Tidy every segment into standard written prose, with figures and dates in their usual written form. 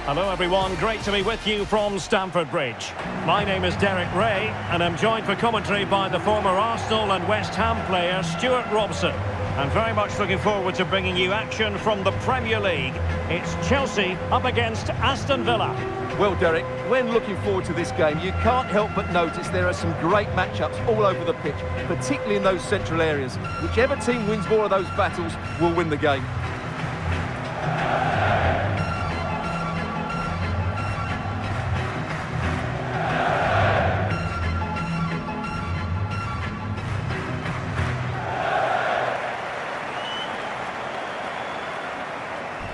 Hello everyone, great to be with you from Stamford Bridge. My name is Derek Ray and I'm joined for commentary by the former Arsenal and West Ham player Stuart Robson. And very much looking forward to bringing you action from the Premier League. It's Chelsea up against Aston Villa. Well, Derek, when looking forward to this game, you can't help but notice there are some great matchups all over the pitch, particularly in those central areas. Whichever team wins more of those battles will win the game.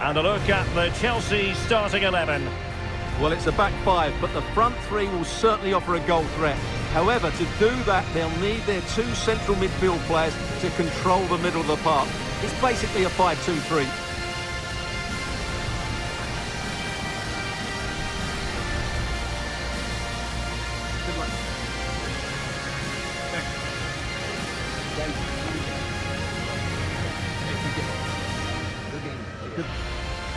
And a look at the Chelsea starting 11. Well, it's a back five, but the front three will certainly offer a goal threat. However, to do that, they'll need their two central midfield players to control the middle of the park. It's basically a 5-2-3.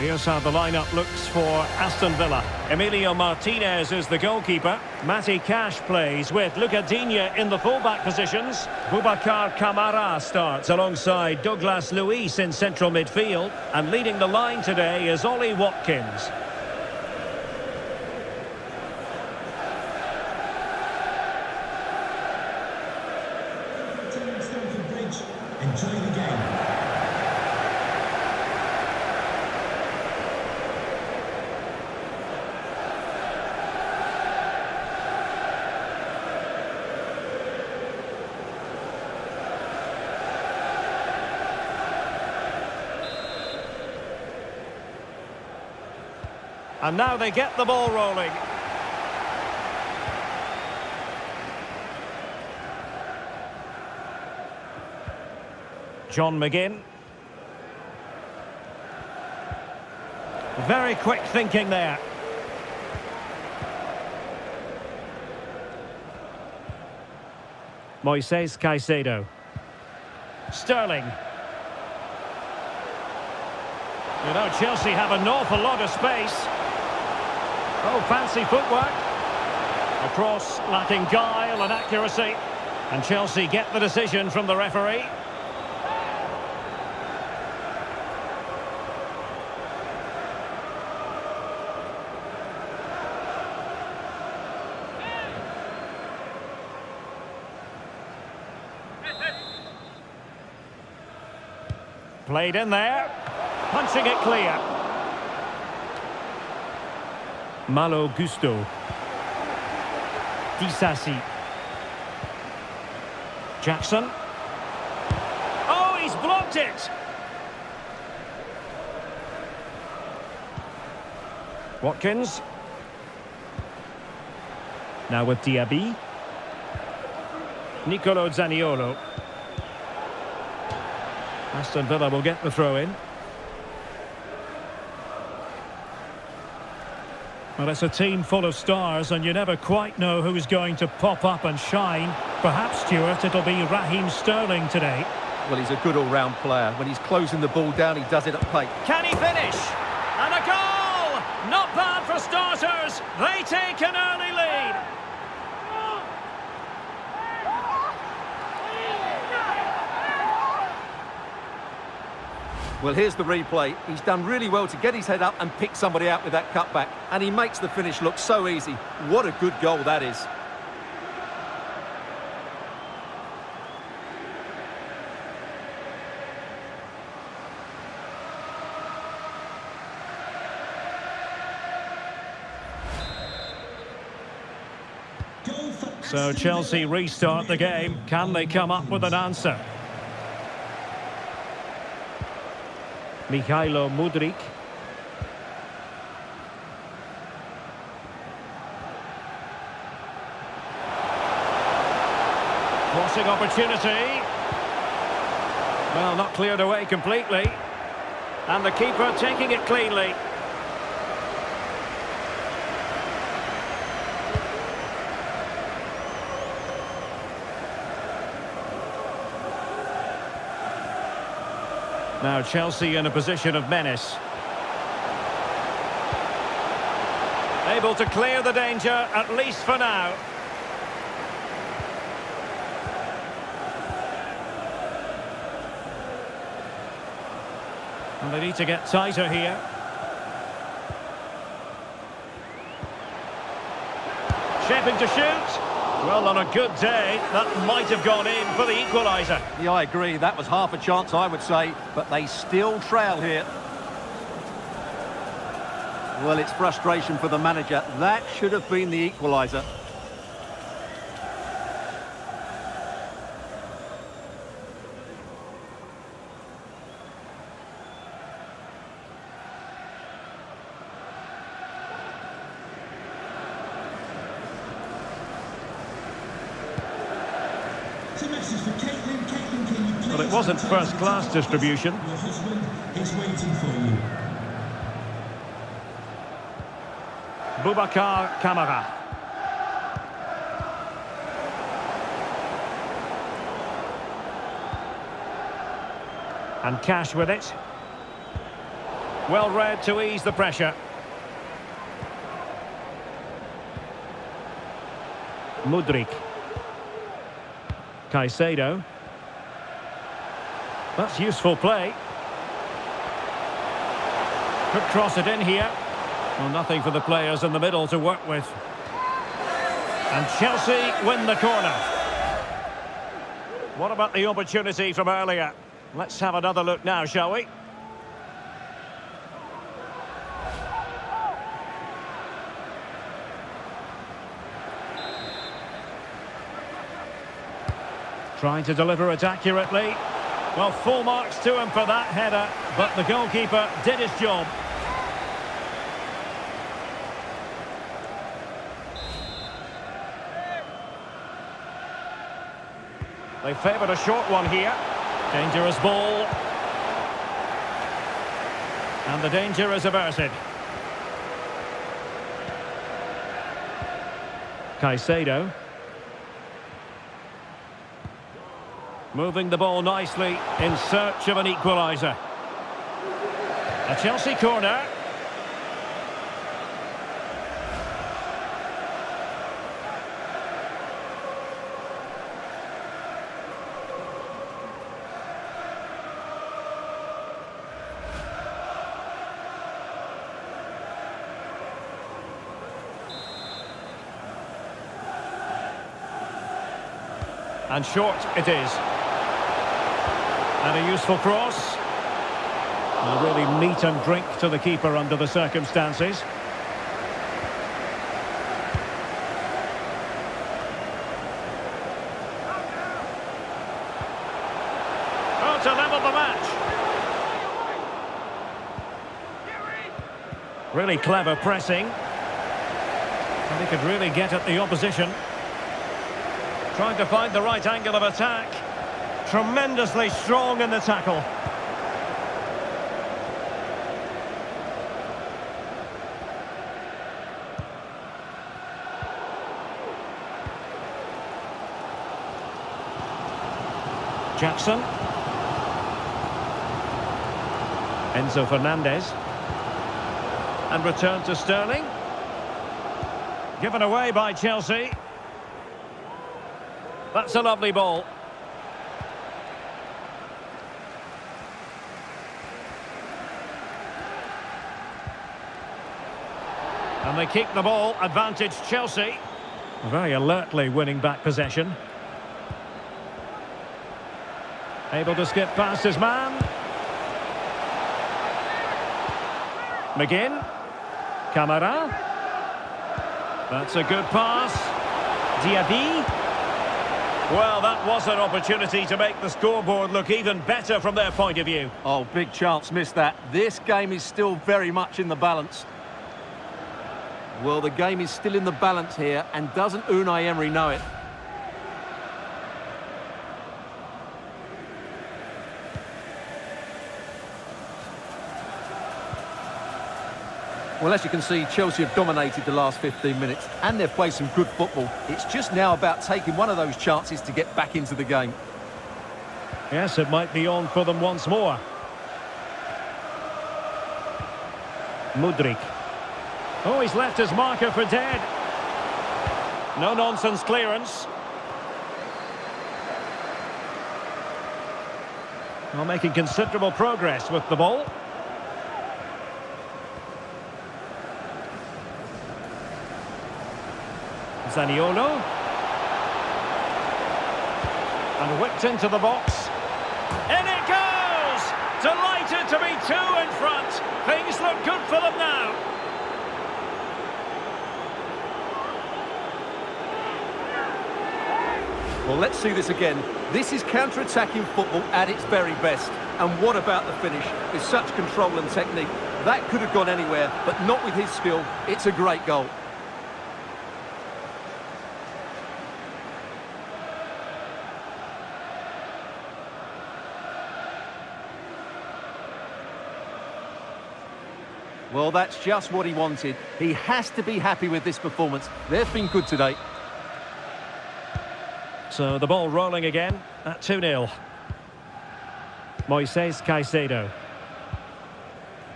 Here's how the lineup looks for Aston Villa. Emilio Martinez is the goalkeeper. Matty Cash plays with Luca Digne in the fullback positions. Boubacar Kamara starts alongside Douglas Luiz in central midfield. And leading the line today is Ollie Watkins. Stamford Bridge, enjoy the game. And now they get the ball rolling. John McGinn. Very quick thinking there. Moises Caicedo. Sterling. You know, Chelsea have an awful lot of space. Oh, fancy footwork. A cross lacking guile and accuracy. And Chelsea get the decision from the referee. Played in there. Punching it clear. Malo Gusto. Disasi. Jackson. Oh, he's blocked it! Watkins. Now with Diaby. Nicolo Zaniolo. Aston Villa will get the throw in. Well, it's a team full of stars and you never quite know who's going to pop up and shine. Perhaps, Stuart, it'll be Raheem Sterling today. Well, he's a good all-round player. When he's closing the ball down, he does it at pace. Can he finish? And a goal! Not bad for starters. They take an early lead. Well, here's the replay. He's done really well to get his head up and pick somebody out with that cutback. And he makes the finish look so easy. What a good goal that is. So Chelsea restart the game. Can they come up with an answer? Mikhailo Mudryk. Crossing opportunity. Well, not cleared away completely. And the keeper taking it cleanly. Now Chelsea in a position of menace. Able to clear the danger, at least for now. And they need to get tighter here. Shaping to shoot. Well, on a good day, that might have gone in for the equaliser. Yeah, I agree. That was half a chance, I would say. But they still trail here. Well, it's frustration for the manager. That should have been the equaliser. Well, it wasn't first-class distribution. Your husband is waiting for you. Boubacar Kamara. And Cash with it. Well read to ease the pressure. Mudryk. Caicedo. That's useful play. Could cross it in here. Well, nothing for the players in the middle to work with. And Chelsea win the corner. What about the opportunity from earlier? Let's have another look now, shall we? Trying to deliver it accurately. Well, full marks to him for that header, but the goalkeeper did his job. They favoured a short one here. Dangerous ball. And the danger is averted. Caicedo. Moving the ball nicely in search of an equaliser. A Chelsea corner. And short it is. And a useful cross. And really meat and drink to the keeper under the circumstances. Oh, to level the match. Really clever pressing. And he could really get at the opposition. Trying to find the right angle of attack. Tremendously strong in the tackle. Jackson. Enzo Fernandez. And return to Sterling. Given away by Chelsea. That's a lovely ball. And they keep the ball, advantage Chelsea. Very alertly winning back possession. Able to skip past his man. McGinn. Kamara. That's a good pass. Diaby. Well, that was an opportunity to make the scoreboard look even better from their point of view. Oh, big chance, missed that. This game is still very much in the balance. Well, the game is still in the balance here, and doesn't Unai Emery know it? Well, as you can see, Chelsea have dominated the last 15 minutes, and they've played some good football. It's just now about taking one of those chances to get back into the game. Yes, it might be on for them once more. Mudryk. Oh, he's left his marker for dead. No-nonsense clearance. Well, making considerable progress with the ball. Zaniolo. And whipped into the box. In it goes! Delighted to be two in front. Things look good for them now. Well, let's see this again. This is counter-attacking football at its very best. And what about the finish? With such control and technique. That could have gone anywhere, but not with his skill. It's a great goal. Well, that's just what he wanted. He has to be happy with this performance. They've been good today. So the ball rolling again at 2-0. Moises Caicedo.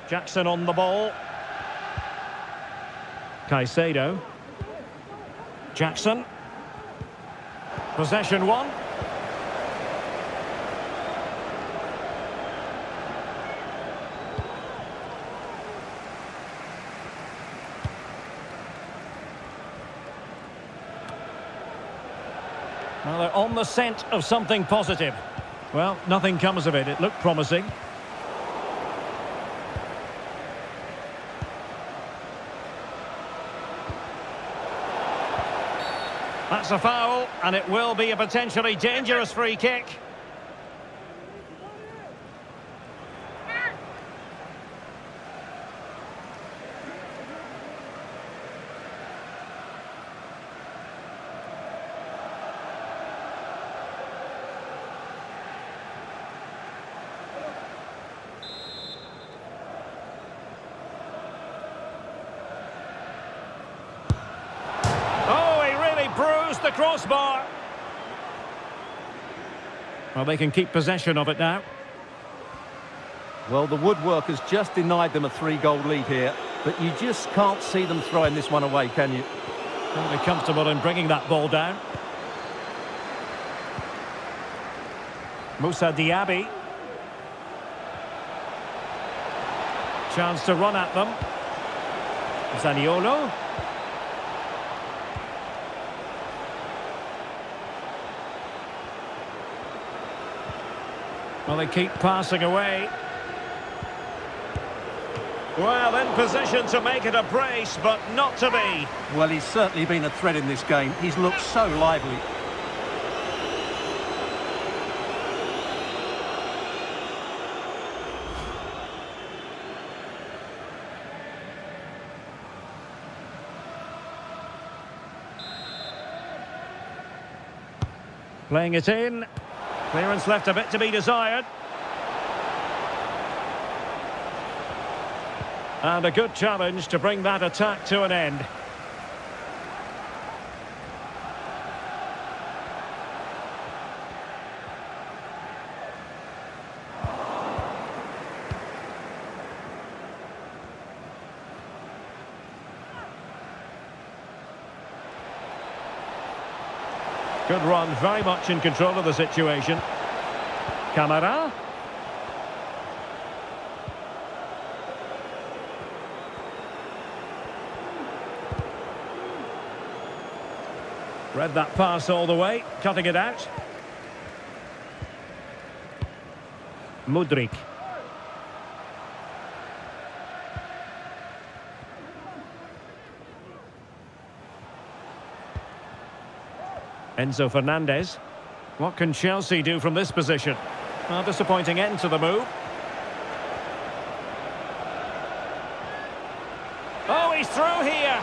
Jackson on the ball. Caicedo. Jackson. Possession one. Well, they're on the scent of something positive. Well, nothing comes of it. It looked promising. That's a foul, and it will be a potentially dangerous free kick. Bruised the crossbar. Well, they can keep possession of it now. Well, the woodwork has just denied them a 3-goal lead here, but you just can't see them throwing this one away, can you? They'll be comfortable in bringing that ball down. Moussa Diaby. Chance to run at them. Zaniolo. Well, they keep passing away. Well, in position to make it a brace, but not to be. Well, he's certainly been a threat in this game. He's looked so lively. Playing it in. Clearance left a bit to be desired. And a good challenge to bring that attack to an end. Good run, very much in control of the situation. Camara. Read that pass all the way, cutting it out. Mudryk. Enzo Fernandez. What can Chelsea do from this position? Well, disappointing end to the move. Oh, he's through here.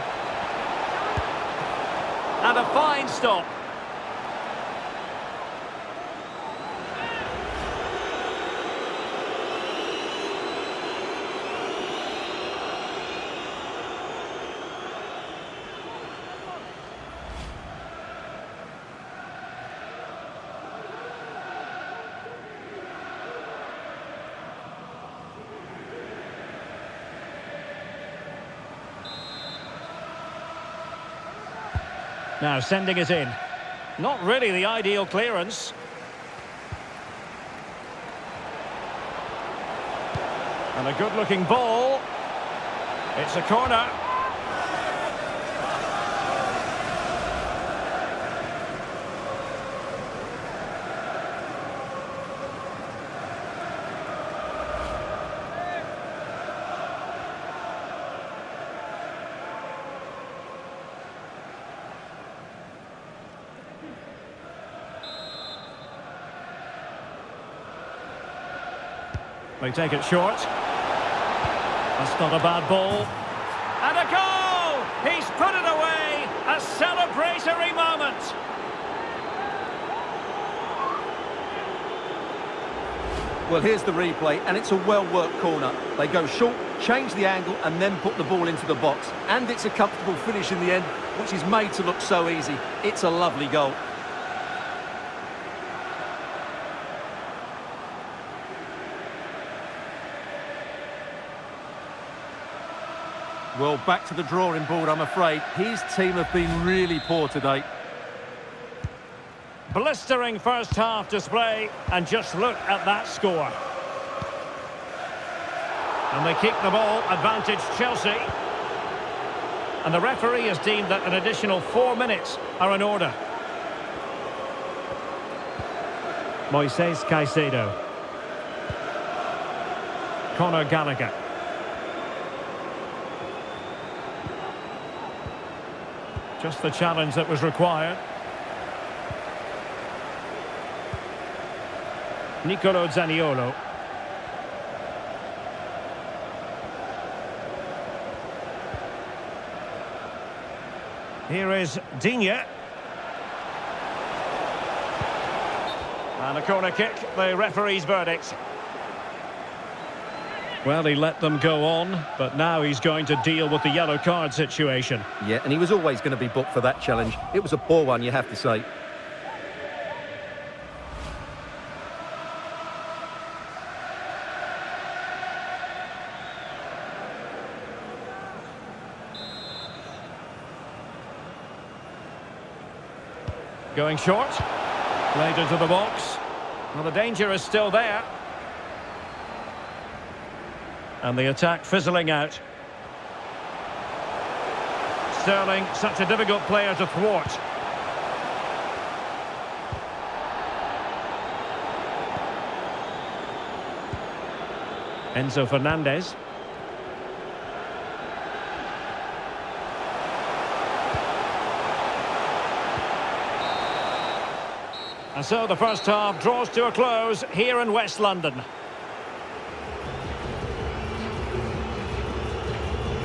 And a fine stop. Now sending it in. Not really the ideal clearance. And a good-looking ball. It's a corner. They take it short. That's not a bad ball. And a goal! He's put it away! A celebratory moment! Well, here's the replay, and it's a well-worked corner. They go short, change the angle, and then put the ball into the box. And it's a comfortable finish in the end, which is made to look so easy. It's a lovely goal. Well, back to the drawing board, I'm afraid. His team have been really poor today. Blistering first half display, and just look at that score. And they keep the ball, advantage Chelsea. And the referee has deemed that an additional 4 minutes are in order. Moises Caicedo. Conor Gallagher. Just the challenge that was required. Nicolo Zaniolo. Here is Digne. And a corner kick, the referee's verdict. Well, he let them go on, but now he's going to deal with the yellow card situation. Yeah, and he was always going to be booked for that challenge. It was a poor one, you have to say. Going short. Played into the box. Well, the danger is still there. And the attack fizzling out. Sterling, such a difficult player to thwart. Enzo Fernandez. And so the first half draws to a close here in West London.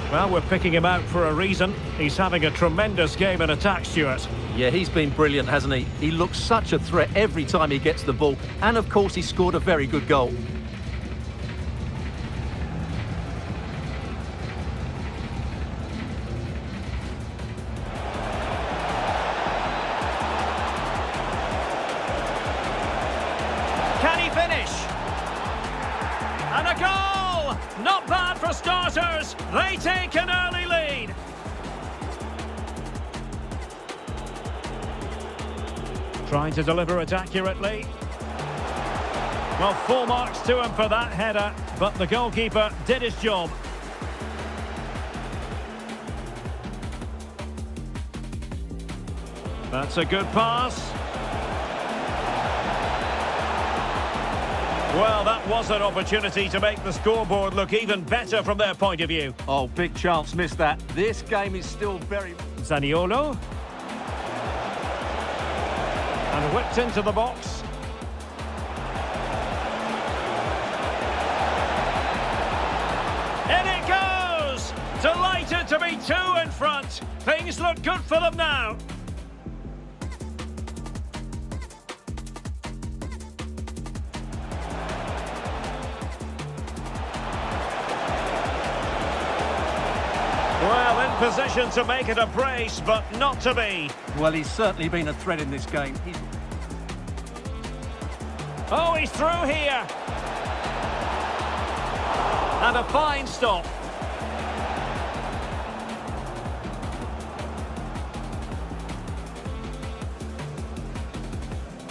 Well, we're picking him out for a reason. He's having a tremendous game in attack, Stuart. Yeah, he's been brilliant, hasn't he? He looks such a threat every time he gets the ball. And, of course, he scored a very good goal. Can he finish? And a goal! Not bad for starters. They take an early lead. Trying to deliver it accurately. Well, full marks to him for that header, but the goalkeeper did his job. That's a good pass. Well, that was an opportunity to make the scoreboard look even better from their point of view. Oh, big chance, missed that. This game is still very... Zaniolo. And whipped into the box. In it goes! Delighted to be 2 in front. Things look good for them now. Well, in position to make it a brace, but not to be. Well, he's certainly been a threat in this game. Oh, he's through here. And a fine stop.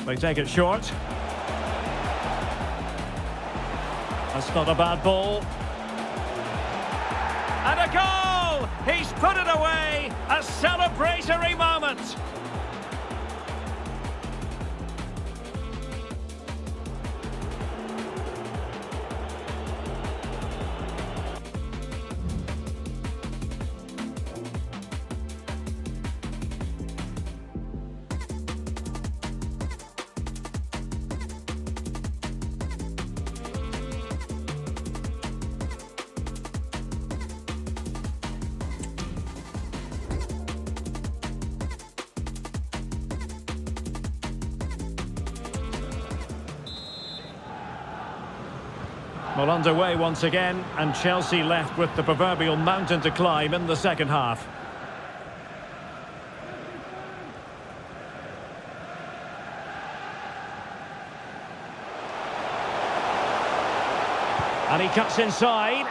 They take it short. That's not a bad ball. And a goal! He's put it away! A celebratory moment! Well, underway once again, and Chelsea left with the proverbial mountain to climb in the second half. And he cuts inside.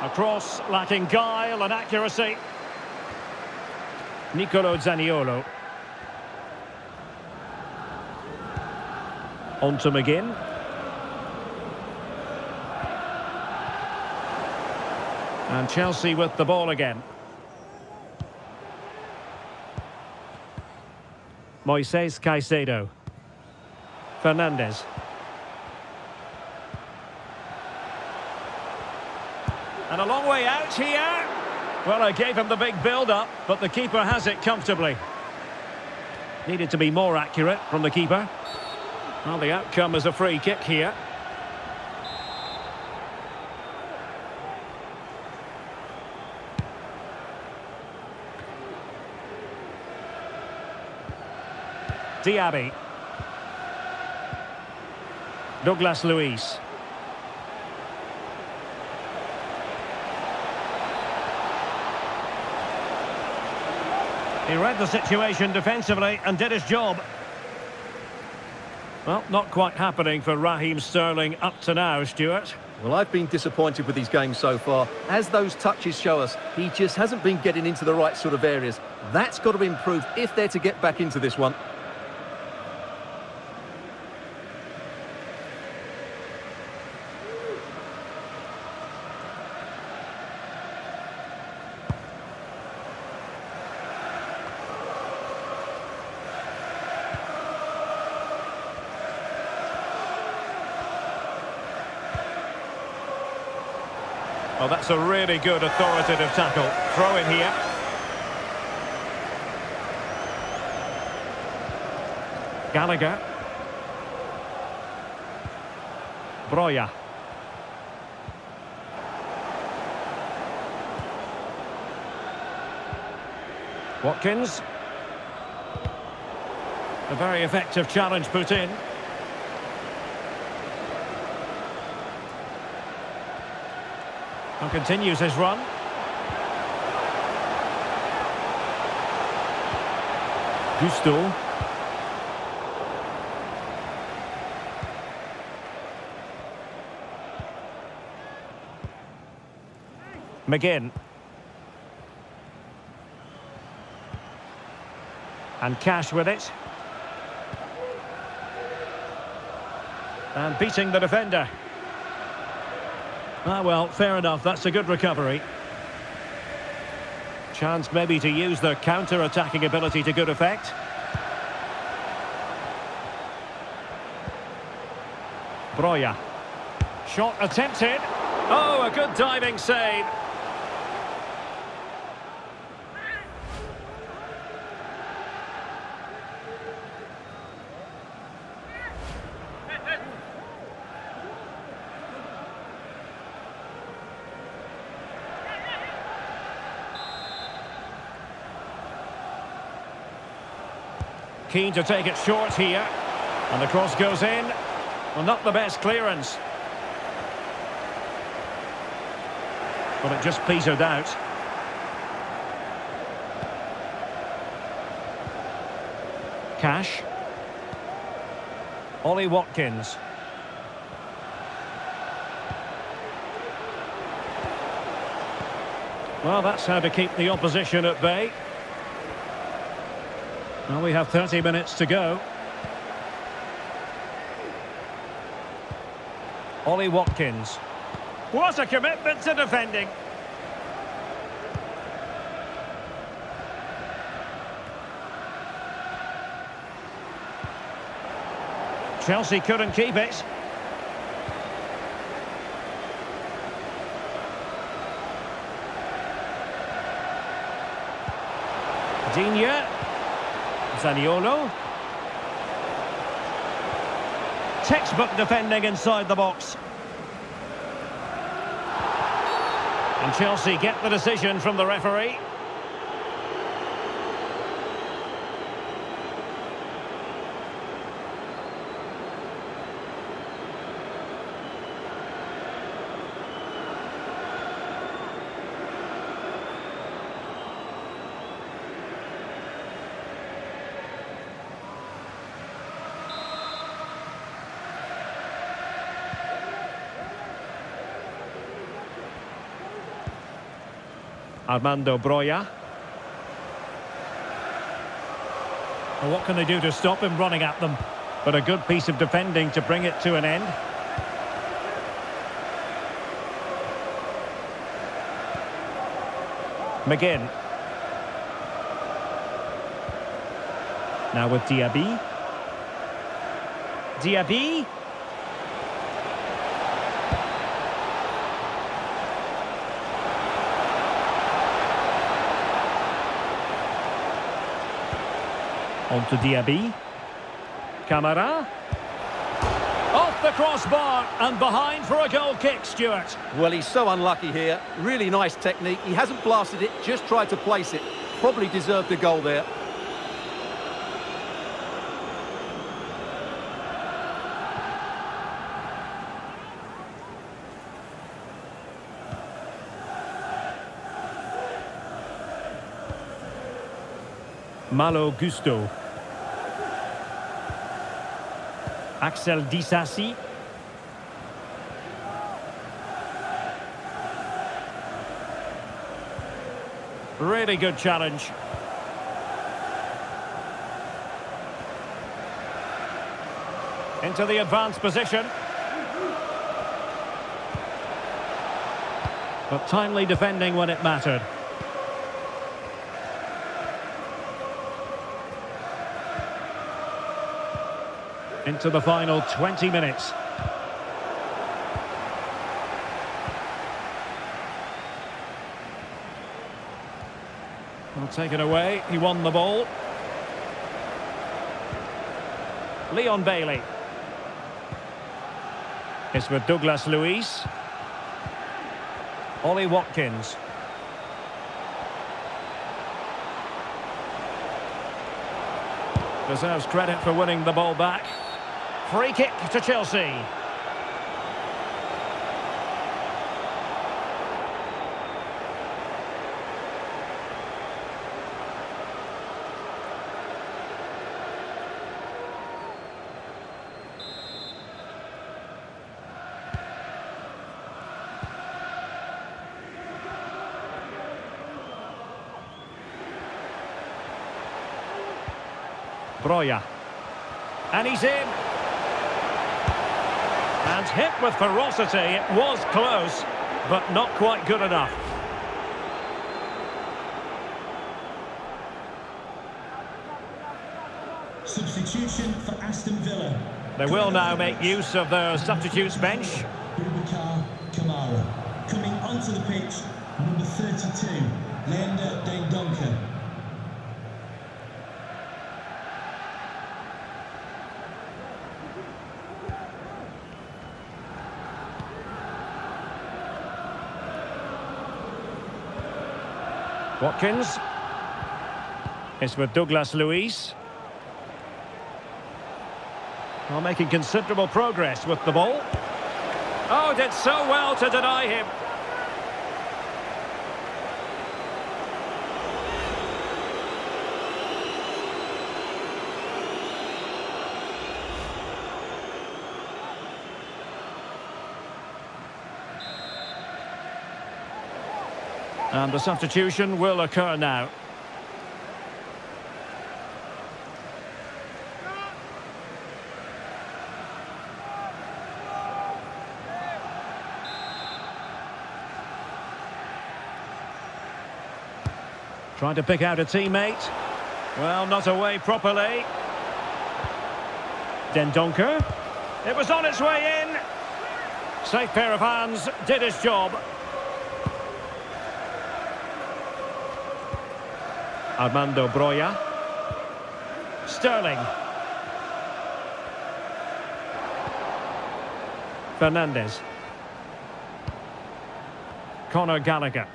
A cross lacking guile and accuracy. Nicolo Zaniolo. On to McGinn. And Chelsea with the ball again. Moises Caicedo. Fernandes. And a long way out here. Well, I gave him the big build-up, but the keeper has it comfortably. Needed to be more accurate from the keeper. Well, the outcome is a free kick here. Diaby. Douglas Luiz. He read the situation defensively and did his job. Well, not quite happening for Raheem Sterling up to now, Stuart. Well, I've been disappointed with his game so far. As those touches show us, he just hasn't been getting into the right sort of areas. That's got to be improved if they're to get back into this one. Well, that's a really good authoritative tackle. Throw in here. Gallagher. Broja. Watkins. A very effective challenge put in. And continues his run. Gusto. McGinn. And Cash with it. And beating the defender. Ah, well, fair enough. That's a good recovery. Chance maybe to use their counter-attacking ability to good effect. Broja. Shot attempted. Oh, a good diving save. Keen to take it short here. And the cross goes in. Well, not the best clearance. But it just petered out. Cash. Ollie Watkins. Well, that's how to keep the opposition at bay. Well, we have 30 minutes to go. Ollie Watkins. What a commitment to defending. Chelsea couldn't keep it. Digne. Zaniolo. Textbook defending inside the box. And Chelsea get the decision from the referee. Armando Broja. Well, what can they do to stop him running at them? But a good piece of defending to bring it to an end. McGinn. Now with Diaby. Diaby. On to Diaby. Camara. Off the crossbar and behind for a goal kick, Stuart. Well, he's so unlucky here. Really nice technique. He hasn't blasted it, just tried to place it. Probably deserved a goal there. Malo Gusto. Axel Disasi. Really good challenge. Into the advanced position. But timely defending when it mattered. Into the final 20 minutes. Well, taken away, he won the ball. Leon Bailey. It's with Douglas Luiz. Ollie Watkins. Deserves credit for winning the ball back. Free kick to Chelsea. Broja. And he's in. And hit with ferocity. It was close, but not quite good enough. Substitution for Aston Villa. They will now make use of their substitutes bench. Boubacar Kamara. Coming onto the pitch, number 32, Leander Dendoncker. Watkins. It's with Douglas Luiz. Well, making considerable progress with the ball. Oh, did so well to deny him. And the substitution will occur now. Trying to pick out a teammate. Well, not away properly. Dendoncker. It was on its way in. Safe pair of hands, did his job. Armando Broja. Sterling. Fernandes. Conor Gallagher.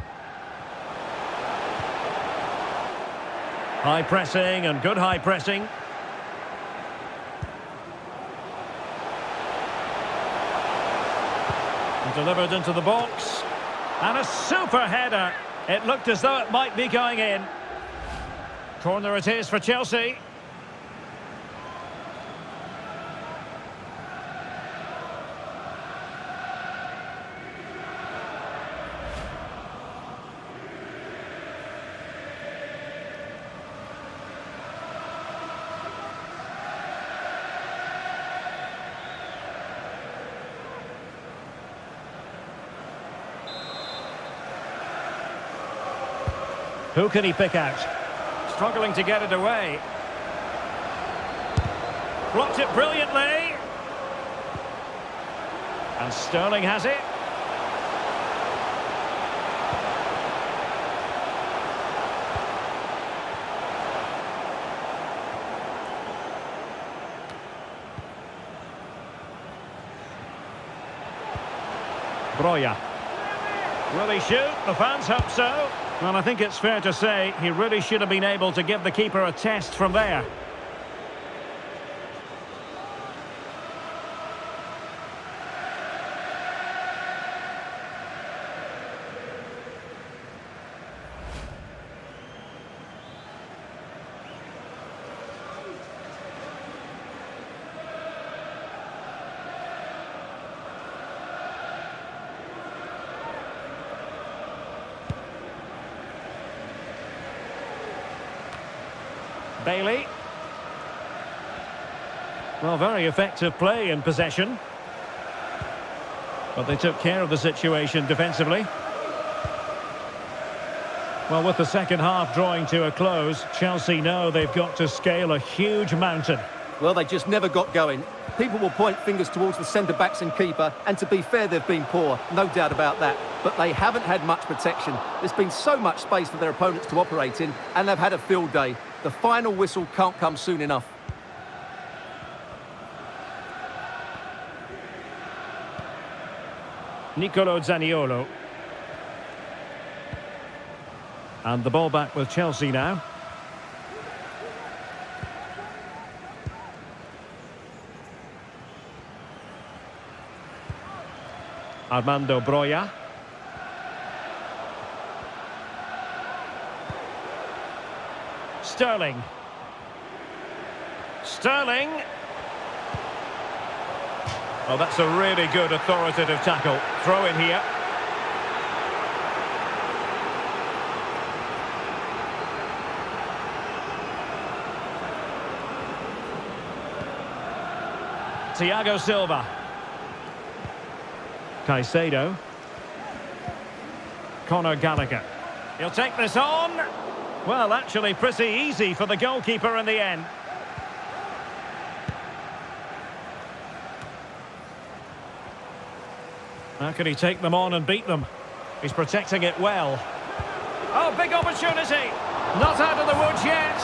High pressing and good high pressing. And delivered into the box. And a super header. It looked as though it might be going in. Corner it is for Chelsea. Who can he pick out? Struggling to get it away. Blocked it brilliantly. And Sterling has it. Broja. Will he shoot? The fans hope so. Well, I think it's fair to say he really should have been able to give the keeper a test from there. Bailey. Well, very effective play in possession. But they took care of the situation defensively. Well, with the second half drawing to a close, Chelsea know they've got to scale a huge mountain. Well, they just never got going. People will point fingers towards the centre-backs and keeper, and to be fair, they've been poor, no doubt about that. But they haven't had much protection. There's been so much space for their opponents to operate in, and they've had a field day. The final whistle can't come soon enough. Nicolo Zaniolo. And the ball back with Chelsea now. Armando Broja. Sterling. Sterling. Oh, that's a really good authoritative tackle. Throw in here. Thiago Silva. Caicedo. Conor Gallagher. He'll take this on. Well, actually pretty easy for the goalkeeper in the end. How can he take them on and beat them? He's protecting it well. Oh, big opportunity. Not out of the woods yet.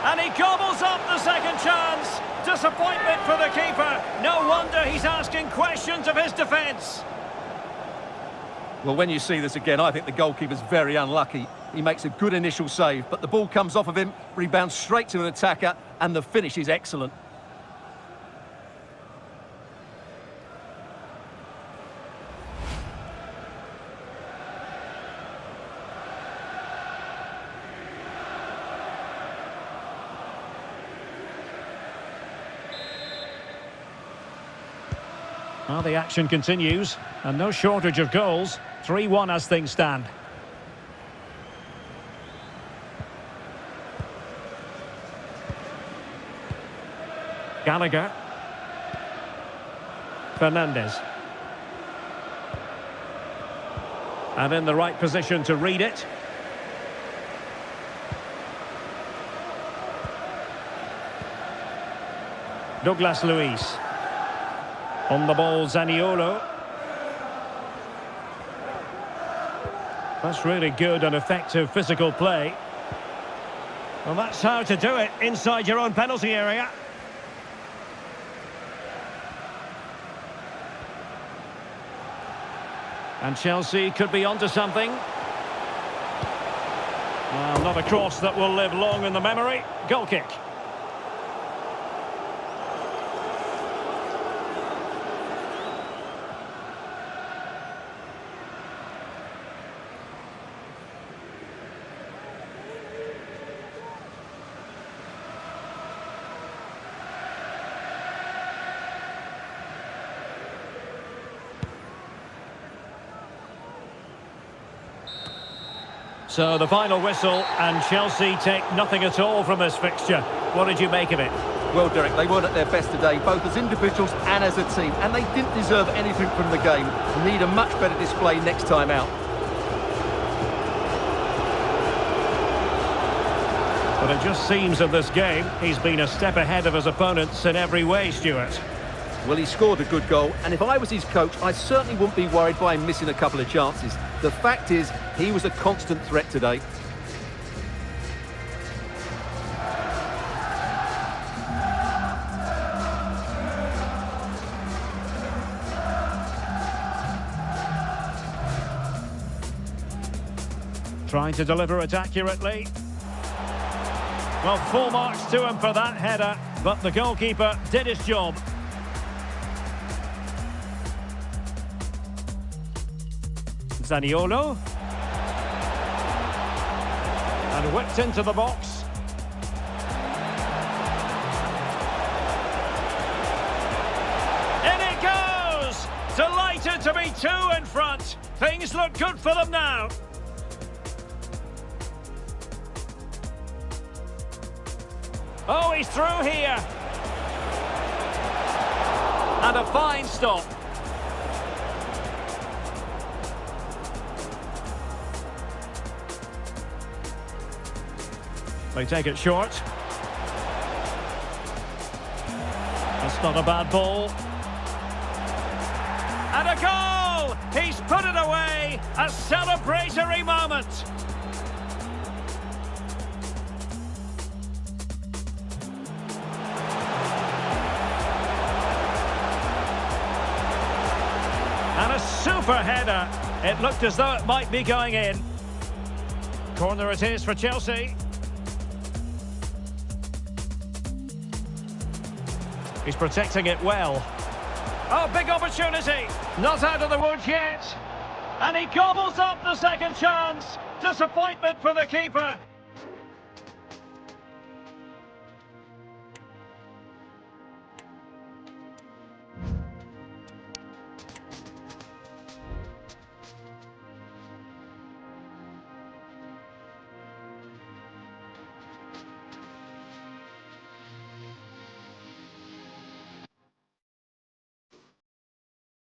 And he gobbles up the second chance. Disappointment for the keeper. No wonder he's asking questions of his defence. Well, when you see this again, I think the goalkeeper's very unlucky. He makes a good initial save, but the ball comes off of him, rebounds straight to an attacker, and the finish is excellent. Well, the action continues, and no shortage of goals. 3-1 as things stand. Gallagher. Fernandes. And in the right position to read it. Douglas Luiz. On the ball, Zaniolo. That's really good and effective physical play. Well, that's how to do it inside your own penalty area. And Chelsea could be onto something. Well, not a cross that will live long in the memory. Goal kick. So the final whistle, and Chelsea take nothing at all from this fixture. What did you make of it? Well, Derek, they weren't at their best today, both as individuals and as a team, and they didn't deserve anything from the game. Need a much better display next time out. But it just seems in this game, he's been a step ahead of his opponents in every way, Stuart. Well, he scored a good goal, and if I was his coach, I certainly wouldn't be worried by him missing a couple of chances. The fact is, he was a constant threat today. Trying to deliver it accurately. Well, full marks to him for that header, but the goalkeeper did his job. Zaniolo. And whipped into the box. In it goes! Delighted to be two in front. Things look good for them now. Oh, he's through here. And a fine stop. They take it short. That's not a bad ball. And a goal! He's put it away! A celebratory moment! And a super header. It looked as though it might be going in. Corner it is for Chelsea. He's protecting it well. Oh, big opportunity. Not out of the woods yet. And he gobbles up the second chance. Disappointment for the keeper.